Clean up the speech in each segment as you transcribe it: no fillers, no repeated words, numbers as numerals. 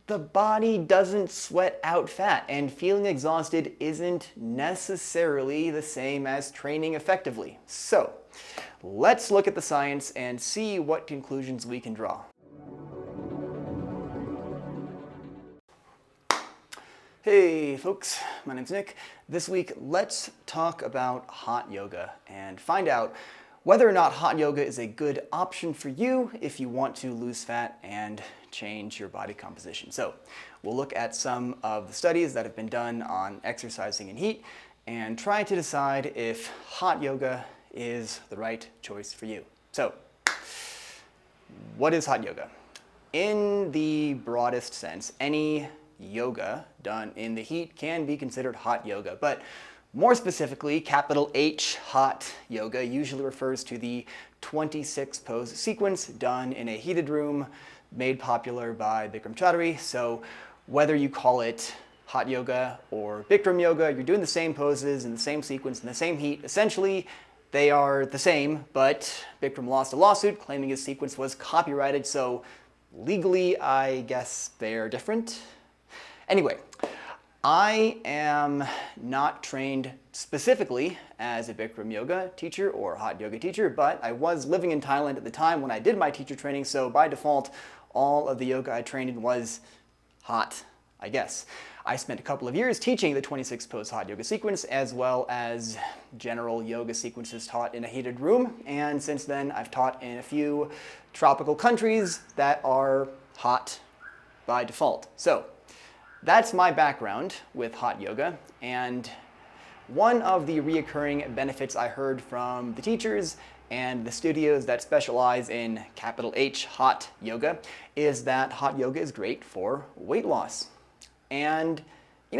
the body doesn't sweat out fat, and feeling exhausted isn't necessarily the same as training effectively. So, let's look at the science and see what conclusions we can draw. Hey folks, my name's Nick. This week, let's talk about hot yoga and find out whether or not hot yoga is a good option for you if you want to lose fat and change your body composition. So we'll look at some of the studies that have been done on exercising in heat and try to decide if hot yoga is the right choice for you. So what is hot yoga? In the broadest sense, any yoga done in the heat can be considered hot yoga, but more specifically, capital H hot yoga usually refers to the 26 pose sequence done in a heated room made popular by Bikram Chaudhary. So whether you call it hot yoga or Bikram yoga, you're doing the same poses in the same sequence in the same heat. Essentially, they are the same, but Bikram lost a lawsuit claiming his sequence was copyrighted, so legally, I guess they're different. Anyway, I am not trained specifically as a Bikram yoga teacher or hot yoga teacher, but I was living in Thailand at the time when I did my teacher training, so by default, all of the yoga I trained in was hot, I guess. I spent a couple of years teaching the 26 pose hot yoga sequence as well as general yoga sequences taught in a heated room, and since then I've taught in a few tropical countries that are hot by default. So that's my background with hot yoga, and one of the reoccurring benefits I heard from the teachers and the studios that specialize in capital H hot yoga is that hot yoga is great for weight loss. And,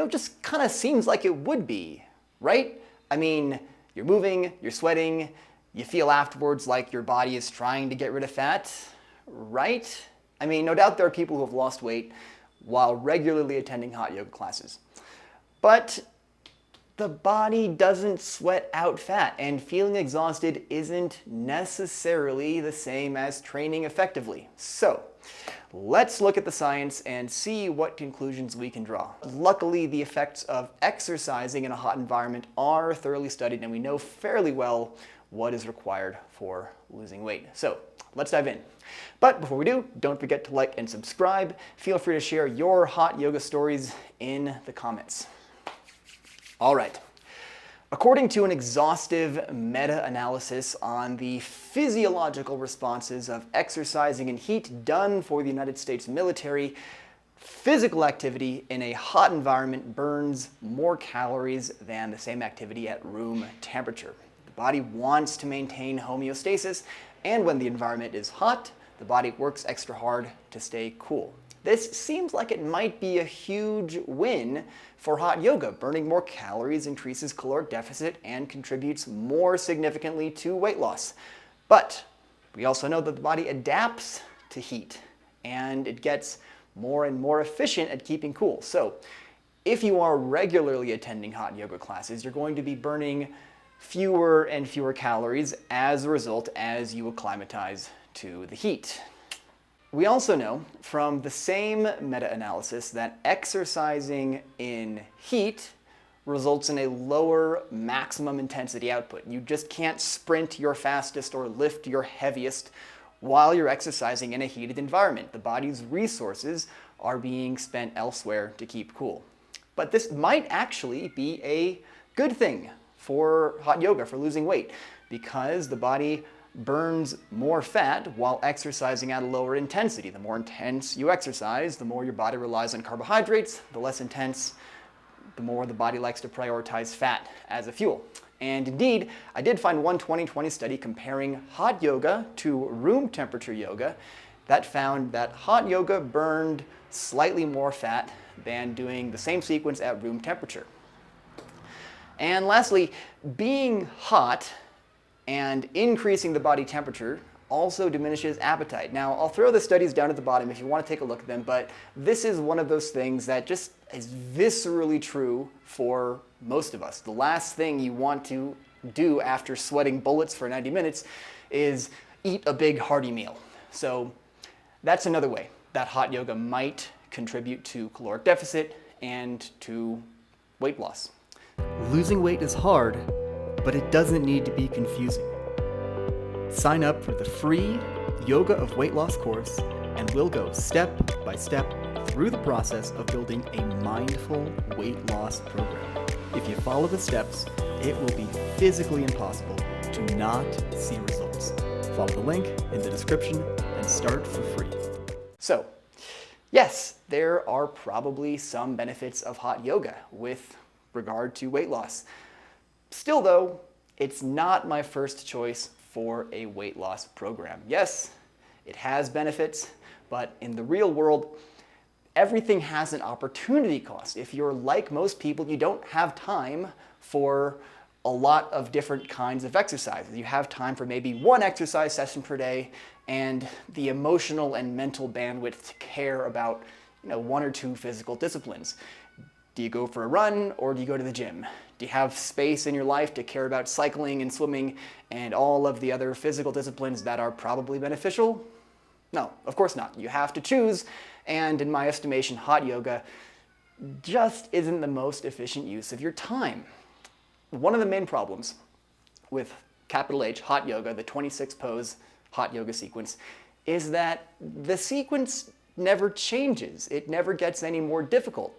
just kind of seems like it would be, right? I mean, you're moving, you're sweating, you feel afterwards like your body is trying to get rid of fat, right? I mean, no doubt there are people who have lost weight while regularly attending hot yoga classes. But the body doesn't sweat out fat, and feeling exhausted isn't necessarily the same as training effectively. So let's look at the science and see what conclusions we can draw. Luckily, the effects of exercising in a hot environment are thoroughly studied, and we know fairly well what is required for losing weight. So let's dive in. But before we do, don't forget to like and subscribe. Feel free to share your hot yoga stories in the comments. All right. According to an exhaustive meta-analysis on the physiological responses of exercising in heat done for the United States military, physical activity in a hot environment burns more calories than the same activity at room temperature. The body wants to maintain homeostasis, and when the environment is hot, the body works extra hard to stay cool. This seems like it might be a huge win for hot yoga. Burning more calories increases caloric deficit and contributes more significantly to weight loss. But we also know that the body adapts to heat, and it gets more and more efficient at keeping cool. So if you are regularly attending hot yoga classes, you're going to be burning fewer and fewer calories as a result as you acclimatize to the heat. We also know from the same meta-analysis that exercising in heat results in a lower maximum intensity output. You just can't sprint your fastest or lift your heaviest while you're exercising in a heated environment. The body's resources are being spent elsewhere to keep cool. But this might actually be a good thing for hot yoga, for losing weight, because the body burns more fat while exercising at a lower intensity. The more intense you exercise, the more your body relies on carbohydrates. The less intense, the more the body likes to prioritize fat as a fuel. And indeed, I did find one 2020 study comparing hot yoga to room temperature yoga that found that hot yoga burned slightly more fat than doing the same sequence at room temperature. And lastly, being hot and increasing the body temperature also diminishes appetite. Now, I'll throw the studies down at the bottom if you want to take a look at them, but this is one of those things that just is viscerally true for most of us. The last thing you want to do after sweating bullets for 90 minutes is eat a big hearty meal. So that's another way that hot yoga might contribute to caloric deficit and to weight loss. Losing weight is hard, but it doesn't need to be confusing. Sign up for the free Yoga of Weight Loss course, and we'll go step by step through the process of building a mindful weight loss program. If you follow the steps, it will be physically impossible to not see results. Follow the link in the description and start for free. So, yes, there are probably some benefits of hot yoga with regard to weight loss. Still though, it's not my first choice for a weight loss program. Yes, it has benefits, but in the real world, everything has an opportunity cost. If you're like most people, you don't have time for a lot of different kinds of exercises. You have time for maybe one exercise session per day and the emotional and mental bandwidth to care about, one or two physical disciplines. Do you go for a run or do you go to the gym? Do you have space in your life to care about cycling and swimming and all of the other physical disciplines that are probably beneficial? No, of course not. You have to choose, and in my estimation, hot yoga just isn't the most efficient use of your time. One of the main problems with capital H hot yoga, the 26 pose hot yoga sequence, is that the sequence never changes. It never gets any more difficult.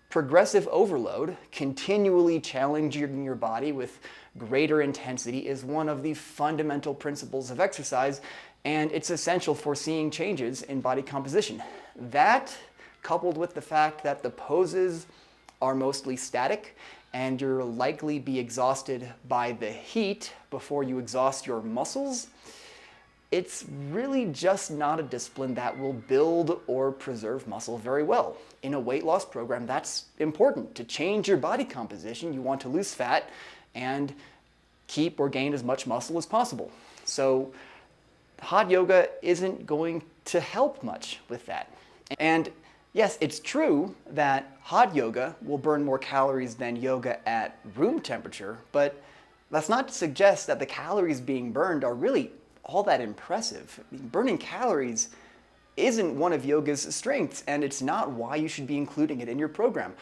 Progressive overload, continually challenging your body with greater intensity, is one of the fundamental principles of exercise, and it's essential for seeing changes in body composition. That, coupled with the fact that the poses are mostly static, and you'll likely be exhausted by the heat before you exhaust your muscles, it's really just not a discipline that will build or preserve muscle very well. In a weight loss program, that's important. To change your body composition, you want to lose fat and keep or gain as much muscle as possible. So hot yoga isn't going to help much with that. And yes, it's true that hot yoga will burn more calories than yoga at room temperature, but that's not to suggest that the calories being burned are really all that impressive. Burning calories isn't one of yoga's strengths, and it's not why you should be including it in your program.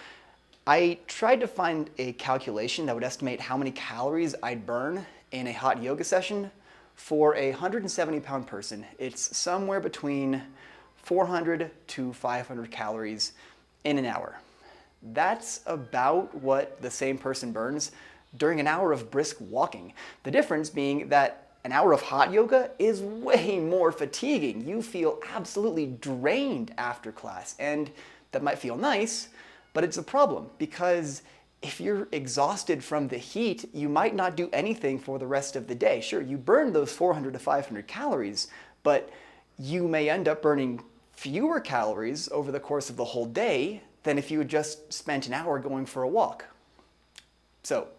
I tried to find a calculation that would estimate how many calories I'd burn in a hot yoga session. For a 170-pound person, it's somewhere between 400 to 500 calories in an hour. That's about what the same person burns during an hour of brisk walking. The difference being that an hour of hot yoga is way more fatiguing. You feel absolutely drained after class, and that might feel nice, but it's a problem because if you're exhausted from the heat, you might not do anything for the rest of the day. Sure, you burn those 400 to 500 calories, but you may end up burning fewer calories over the course of the whole day than if you had just spent an hour going for a walk. So,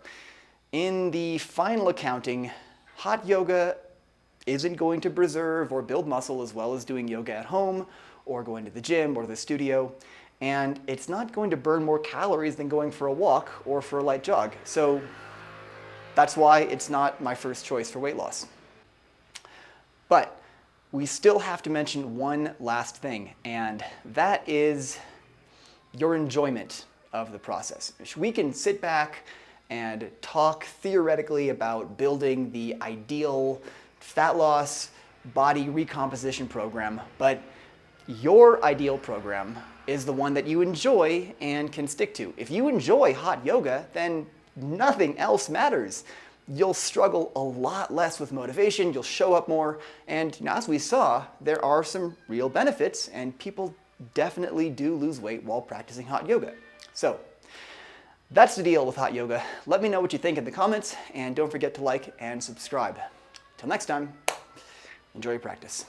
in the final accounting, hot yoga isn't going to preserve or build muscle as well as doing yoga at home or going to the gym or the studio, and it's not going to burn more calories than going for a walk or for a light jog. So that's why it's not my first choice for weight loss. But we still have to mention one last thing, and that is your enjoyment of the process. We can sit back and talk theoretically about building the ideal fat loss body recomposition program, but your ideal program is the one that you enjoy and can stick to. If you enjoy hot yoga, then nothing else matters. You'll struggle a lot less with motivation, you'll show up more, and as we saw, there are some real benefits, and people definitely do lose weight while practicing hot yoga. So, that's the deal with hot yoga. Let me know what you think in the comments, and don't forget to like and subscribe. Till next time, enjoy your practice.